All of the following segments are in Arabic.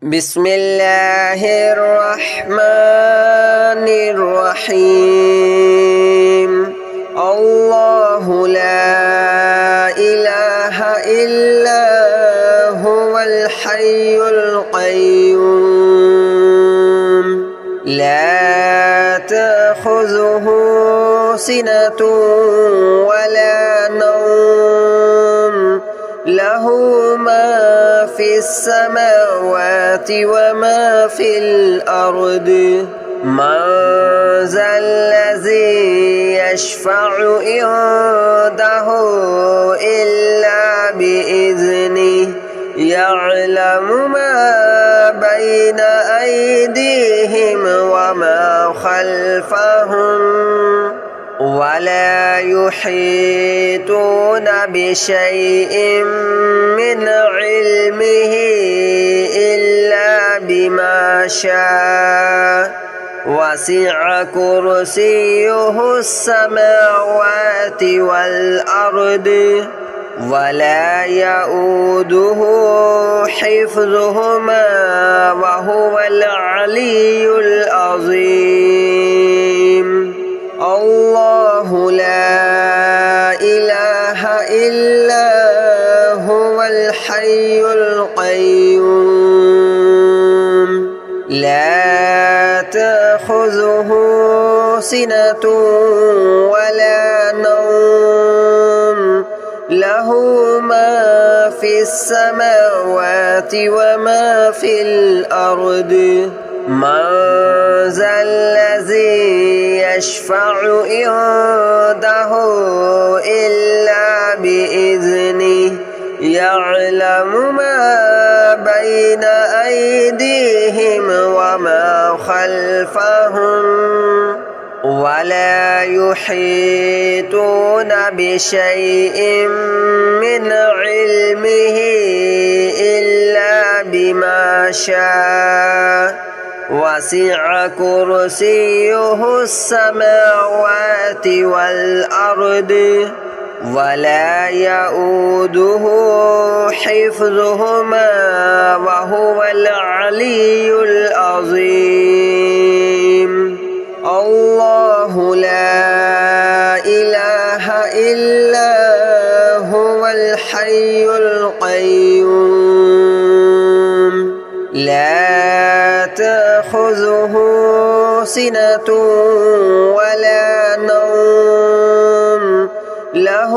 بسم الله الرحمن الرحيم الله لا إله إلا هو الحي القيوم لا تأخذه سنة ولا نوم له ما في السماوات وما في الأرض من ذا الذي يشفع عنده إلا بإذنه يعلم ما بين أيديهم وما خلفهم ولا يحيطون بشيء من علمه إلا بما شاء وسع كرسيه السماوات والأرض ولا يؤوده حفظهما وهو العلي العظيم الله لا إله إلا هو الحي القيوم لا تأخذه سنة ولا نوم له ما في السماوات وما في الأرض من ذا الذي يشفع عنده إلا بإذنه يعلم ما بين أيديهم وما خلفهم ولا يحيطون بشيء من علمه إلا بما شاء وسع كرسيه السماوات والأرض ولا يؤوده حفظهما وهو العلي العظيم الله لا إله إلا هو الحي القيوم لا تأخذه سنة ولا نوم له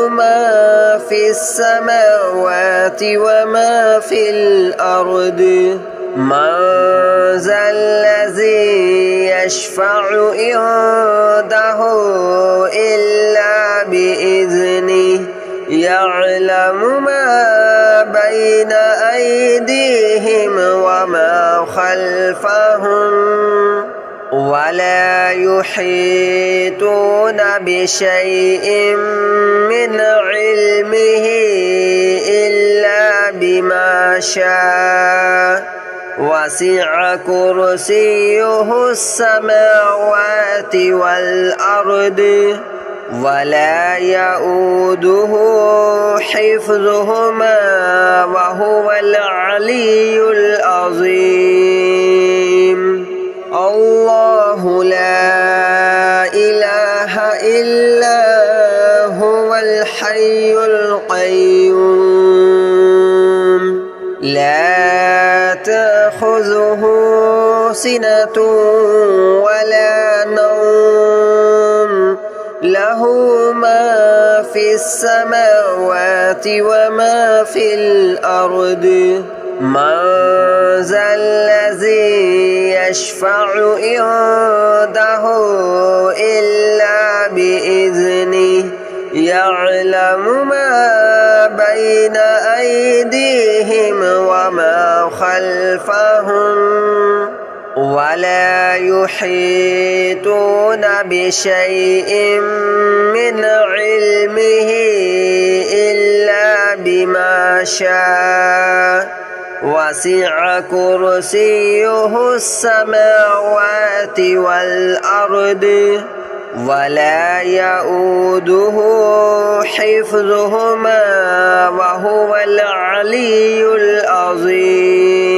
ما في السماوات وما في الأرض من ذا الذي يشفع عنده إلا بإذنه يعلم ما بين أيديهم وما خلفهم ولا يحيطون بشيء من علمه إلا بما شاء وسع كرسيه السماوات والأرض ولا يؤوده حفظهما وهو العلي العظيم الله لا إله إلا هو الحي القيوم لا تأخذه سنة ولا نوم له ما في السماوات وما في الأرض من ذا الذي يشفع عنده إلا بإذنه يعلم ما بين أيديهم وما خلفهم ولا يحيطون بشيء من علمه إلا بما شاء وسع كرسيه السماوات والأرض ولا يؤوده حفظهما وهو العلي العظيم.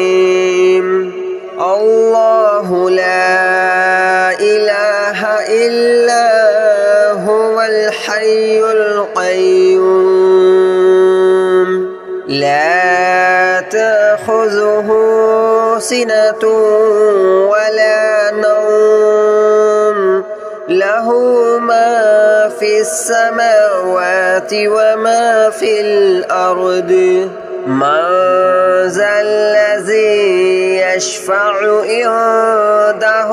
تأخذه سنة ولا نوم له ما في السماوات وما في الأرض من ذا الذي يشفع عنده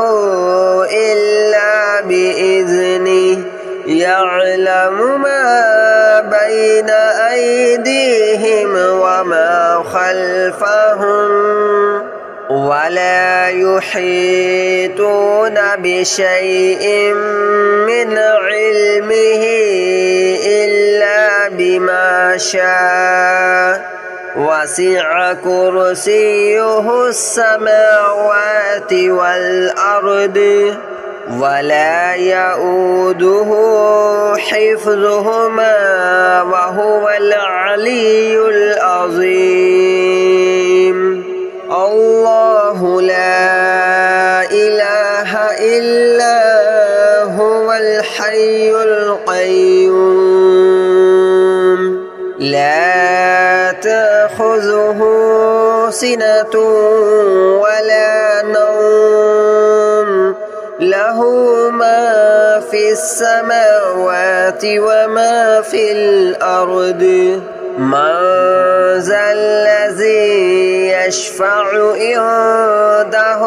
إلا بإذنه يعلم ما بين أيديهم وما خلفهم ولا يحيطون بشيء من علمه إلا بما شاء وسع كرسيه السماوات والأرض ولا يؤوده حفظهما وهو العلي العظيم الله لا إله إلا هو الحي القيوم لا تأخذه سنة ولا نوم له ما في السماوات وما في الأرض من ذا الذي يشفع عنده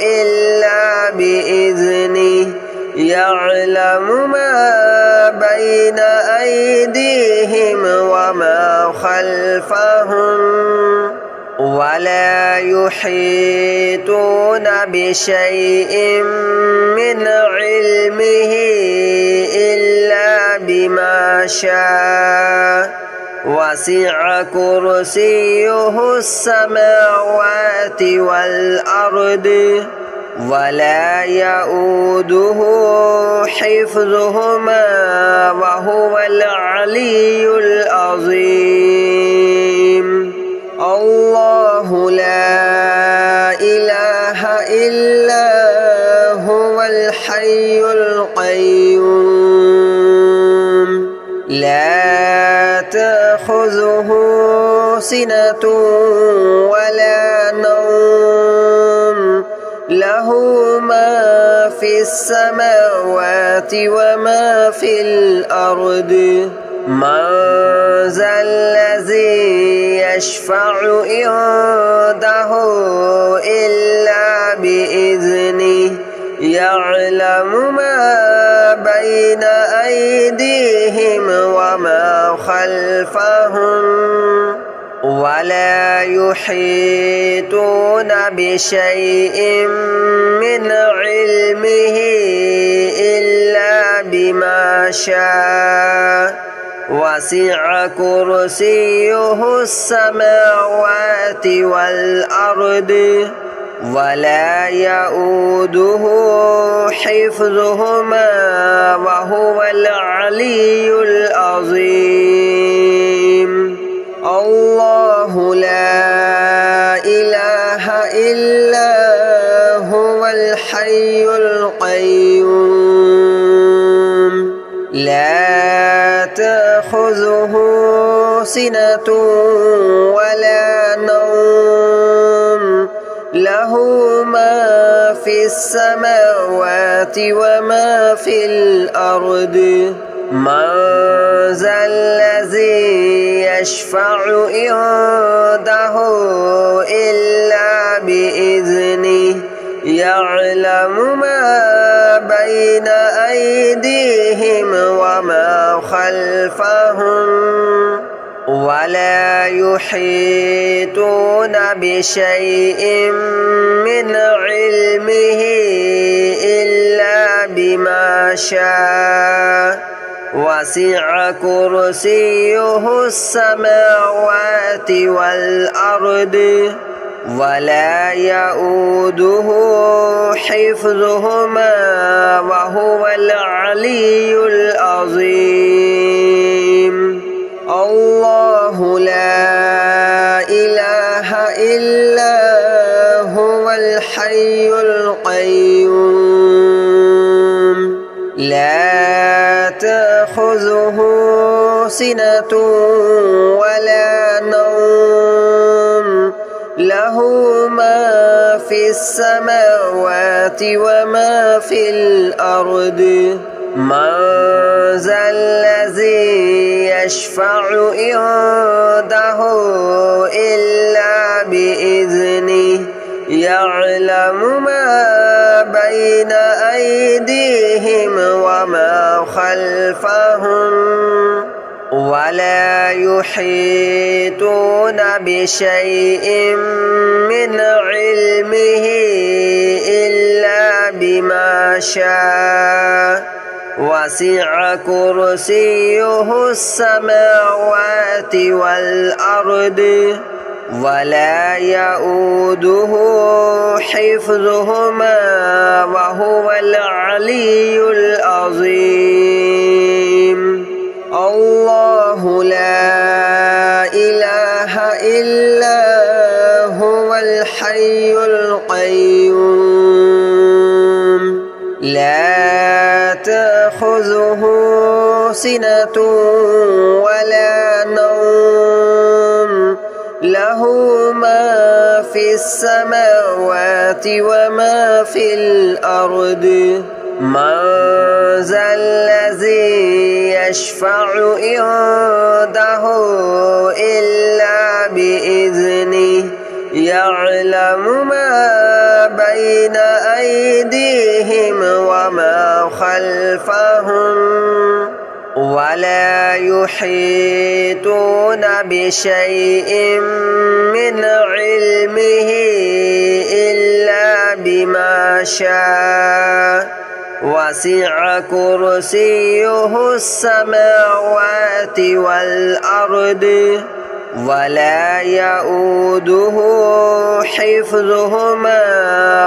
إلا بإذنه يعلم ما بين أيديهم وما خلفهم ولا يحيطون بشيء من علمه إلا بما شاء وسع كرسيه السماوات والأرض ولا يؤوده حفظهما وهو العلي العظيم الله لا إله إلا هو الحي القيوم لا تأخذه سنة ولا نوم له ما في السماوات وما في الأرض من ذا الذي يشفع عنده إلا بإذنه يعلم ما بين أيديهم وما خلفهم ولا يحيطون بشيء من علمه إلا بما شاء وسع كرسيه السماوات والأرض ولا يؤوده حفظهما وهو العلي العظيم الله لا إله إلا هو الحي القيوم لا تأخذه سنة ولا نوم له ما في السماوات وما في الأرض من ذا الذي يشفع عنده إلا بإذنه يعلم ما بين أيديهم وما خلفهم ولا يحيطون بشيء من علمه إلا بما شاء وسع كرسيه السماوات والأرض ولا يؤوده حفظهما وهو العلي العظيم الله لا إله إلا هو الحي القيوم لا تأخذه سنة ولا نوم له له ما في السماوات وما في الأرض من ذا الذي يشفع عنده إلا بإذنه يعلم ما بين أيديهم وما خلفهم ولا يحيطون بشيء من علمه إلا بما شاء وسع كرسيه السماوات والأرض ولا يؤوده حفظهما وهو العلي العظيم الله لا إله إلا هو الحي القيوم لا تأخذه سنة ولا نوم له ما في السماوات وما في الأرض من ذا الذي يشفع عنده إلا بإذنه يعلم ما بين أيديهم وما خلفهم ولا يحيطون بشيء من علمه إلا بما شاء وسع كرسيه السماوات والأرض ولا يؤوده حفظهما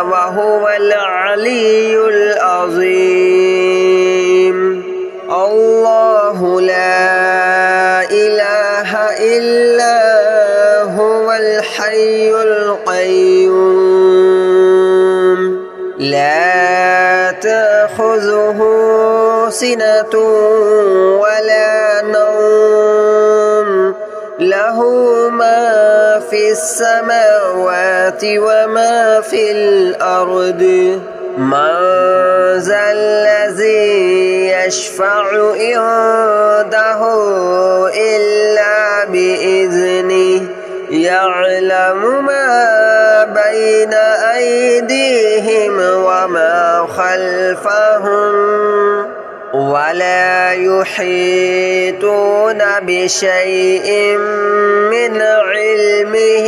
وهو العلي العظيم الله لا إله إلا هو الحي القيوم لا تأخذه سنة ولا نوم له ما في السماوات وما في الأرض من ذا الذي يشفع عنده إلا بإذنه يعلم ما بين أيديهم وما خلفهم ولا يحيطون بشيء من علمه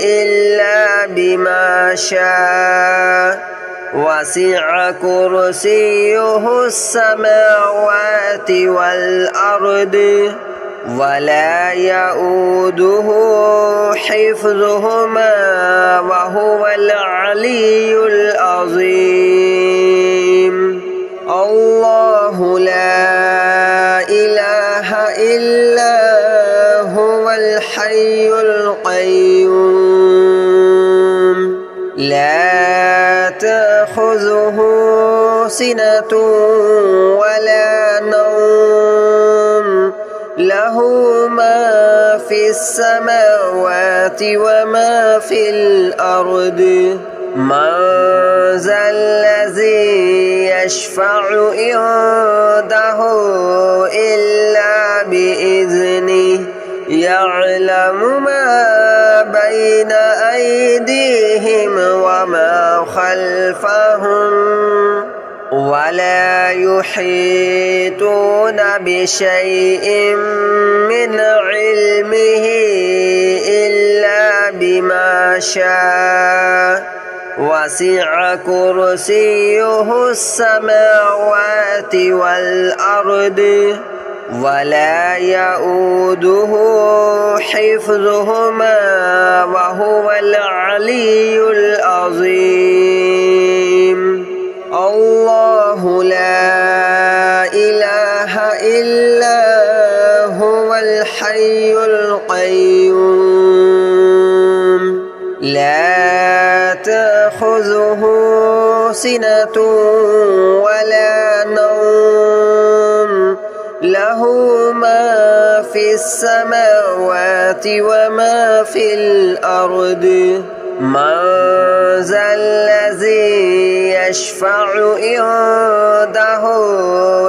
إلا بما شاء وسع كرسيه السماوات والأرض ولا يؤوده حفظهما وهو العلي العظيم الله لا إله إلا هو الحي القيوم لا تأخذه سنة ولا نوم له ما في السماوات وما في الأرض من ذا الذي يشفع عنده إلا بإذنه يعلم ما بين أيديهم وما خلفهم ولا يحيطون بشيء من علمه إلا بما شاء وسع كرسيه السماوات والأرض ولا يؤوده حفظهما وهو العلي العظيم الله لا إله إلا هو الحي القيوم لا تأخذه سنة ولا نوم له له ما في السماوات وما في الأرض من ذا الذي يشفع عنده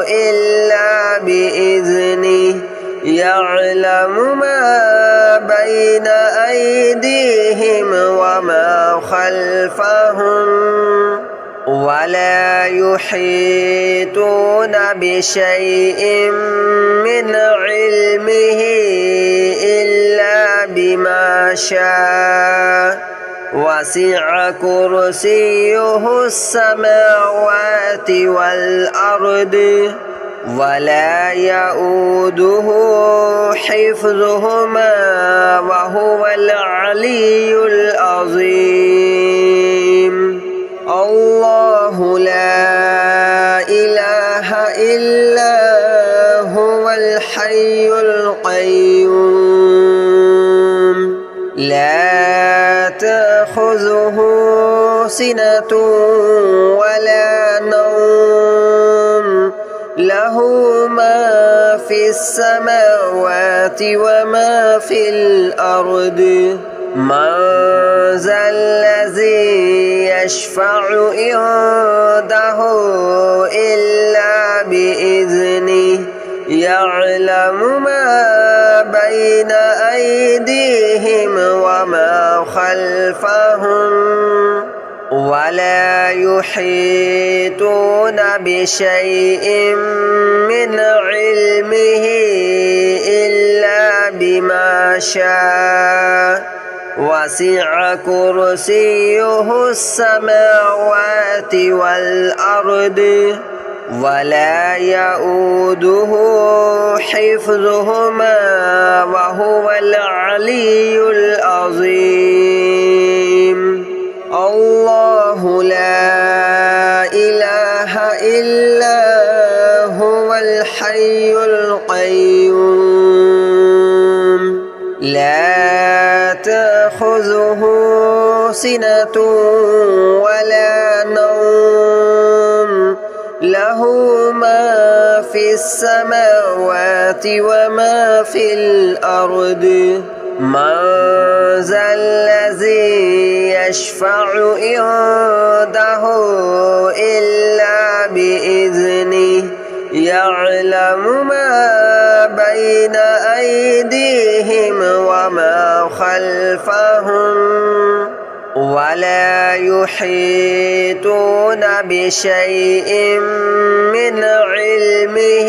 إلا بإذنه يعلم ما بين أيديهم وما خلفهم ولا يحيطون بشيء من علمه إلا بما شاء وسع كرسيه السماوات والأرض ولا يؤوده حفظهما وهو العلي العظيم الله لا إله إلا هو الحي القيوم لا تأخذه سنة ولا نوم له ما في السماوات وما في الأرض من ذا الذي يشفع عنده إلا بإذنه يعلم ما بين أيديهم وما خلفهم ولا يحيطون بشيء من علمه إلا بما شاء وسع كرسيه السماوات والأرض ولا يؤوده حفظهما وهو العلي العظيم الله لا إله إلا هو الحي القيوم لا تأخذه سنة ولا نوم له ما في السماوات وما في الأرض من ذا الذي يشفع عنده إلا بإذنه يعلم ما بين أيديهم وما خلفهم ولا يحيطون بشيء من علمه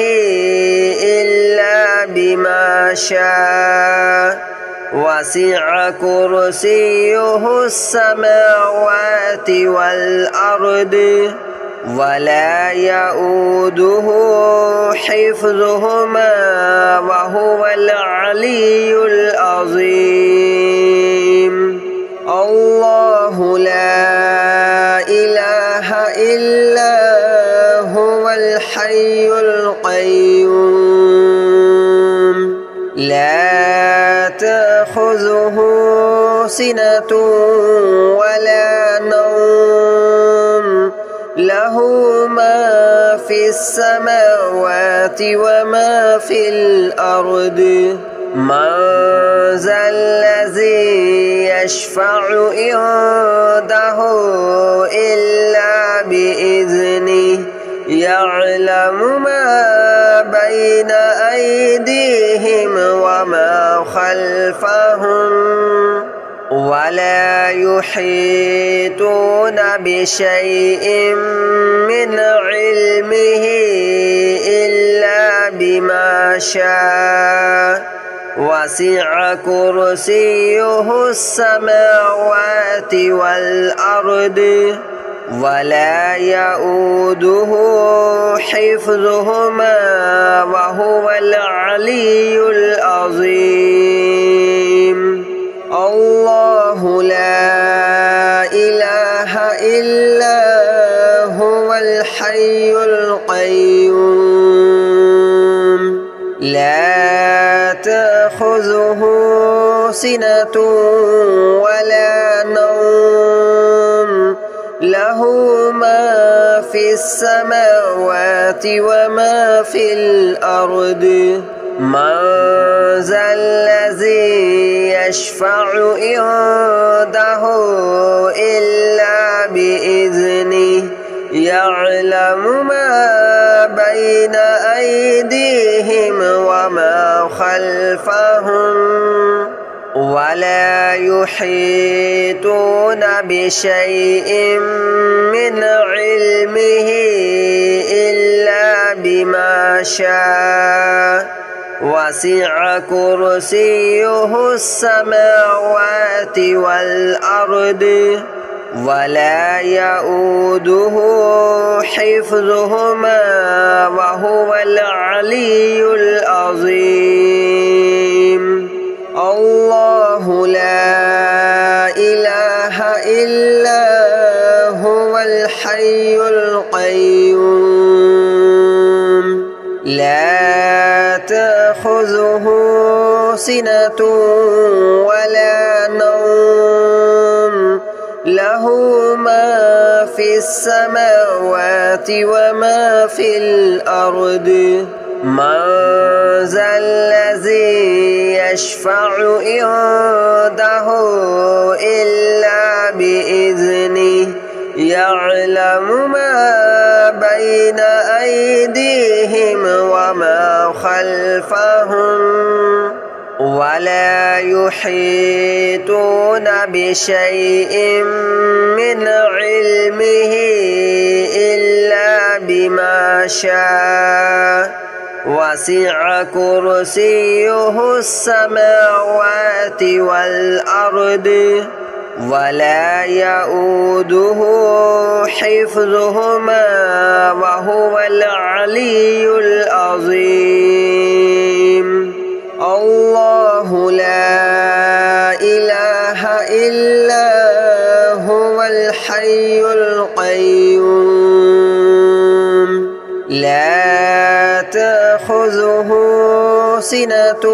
إلا بما شاء وسع كرسيه السماوات والأرض ولا يؤوده حفظهما وهو العلي العظيم الله لا إله إلا هو الحي القيوم لا تأخذه سنة ولا نوم له ما في السماوات وما في الأرض من ذا الذي يشفع عنده إلا بإذنه يعلم ما بين أيديهم وما خلفهم ولا يحيطون بشيء من علمه إلا بما شاء وسع كرسيه السماوات والأرض ولا يؤوده حفظهما وهو العلي العظيم الله لا إله إلا هو الحي القيوم لا تأخذه سنة ولا نوم له ما في السماوات وما في الأرض من ذا الذي يشفع عنده إلا بإذنه يعلم ما بين أيديهم وما خلفهم ولا يحيطون بشيء من علمه إلا بما شاء وسع كرسيه السماوات والأرض ولا يؤوده حفظهما وهو العلي العظيم الله لا إله إلا هو الحي القيوم لا تأخذه سنة ولا نوم له ما في السماوات وما في الأرض من ذا الذي يشفع عنده إلا بإذنه يعلم ما بين أيديهم وما خلفهم ولا يحيطون بشيء من علمه إلا بما شاء وسع كرسيه السماوات والأرض ولا يؤوده حفظهما وهو العلي العظيم الله لا إله إلا هو الحي القيوم لا تأخذه سنة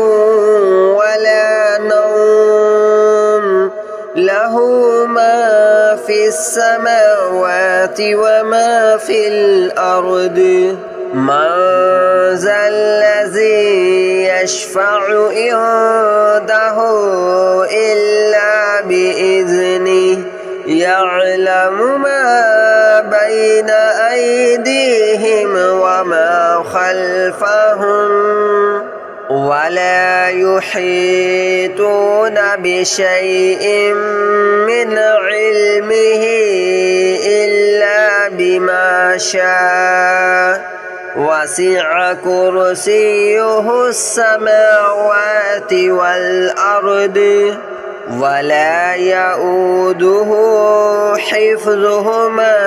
ولا نوم له ما في السماوات وما في الأرض من ذا الذي يشفع عنده إلا بإذنه يعلم ما بين أيديهم وما خلفهم ولا يحيطون بشيء من علمه إلا بما شاء وسع كرسيه السماوات والأرض ولا يؤوده حفظهما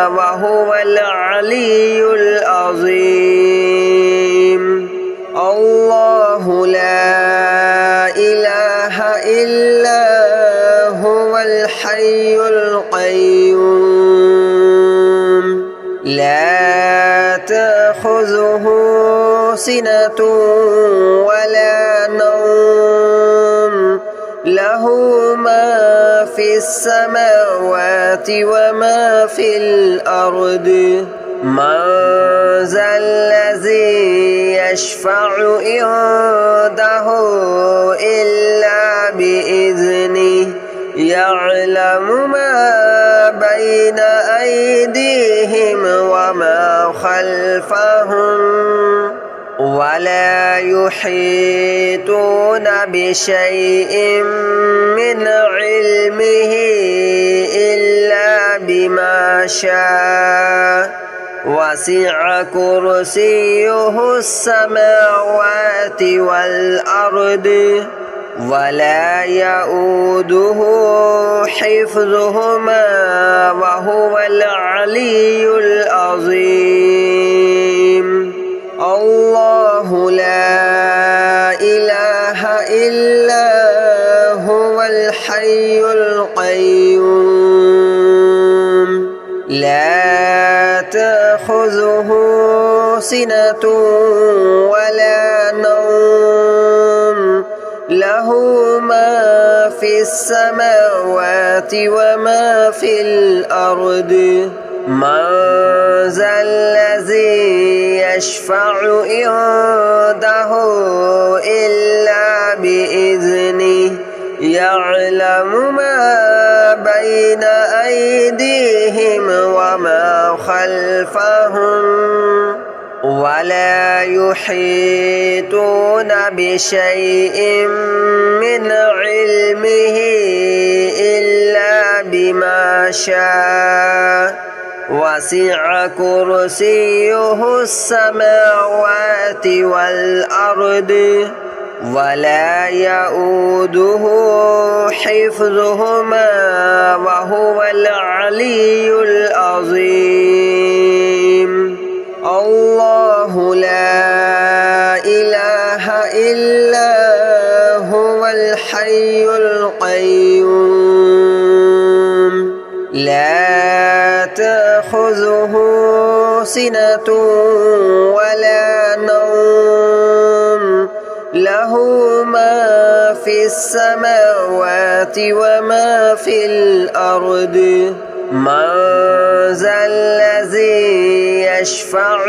وهو العلي العظيم الله لا إله إلا هو الحي القيوم لا تأخذه سنة ولا نوم له ما في السماوات وما في الأرض من ذا الذي يشفع عنده إلا بإذنه يعلم ما بين أيديهم وما خلفهم ولا يحيطون بشيء من علمه إلا بما شاء وسع كرسيه السماوات والأرض ولا يؤوده حفظهما وهو العلي العظيم الله لا إله إلا هو الحي القيوم لا تأخذه سنة ولا نوم له ما في السماوات وما في الأرض من ذا الذي يشفع عنده إلا بإذنه يعلم ما بين أيديهم وما خلفهم ولا يحيطون بشيء من علمه إلا بما شاء وسع كرسيه السماوات والأرض ولا يؤوده حفظهما وهو العلي العظيم الله لا إله إلا هو الحي القيوم لا تأخذه سنة ولا نوم له ما في السماوات وما في الأرض من ذا الذي يشفع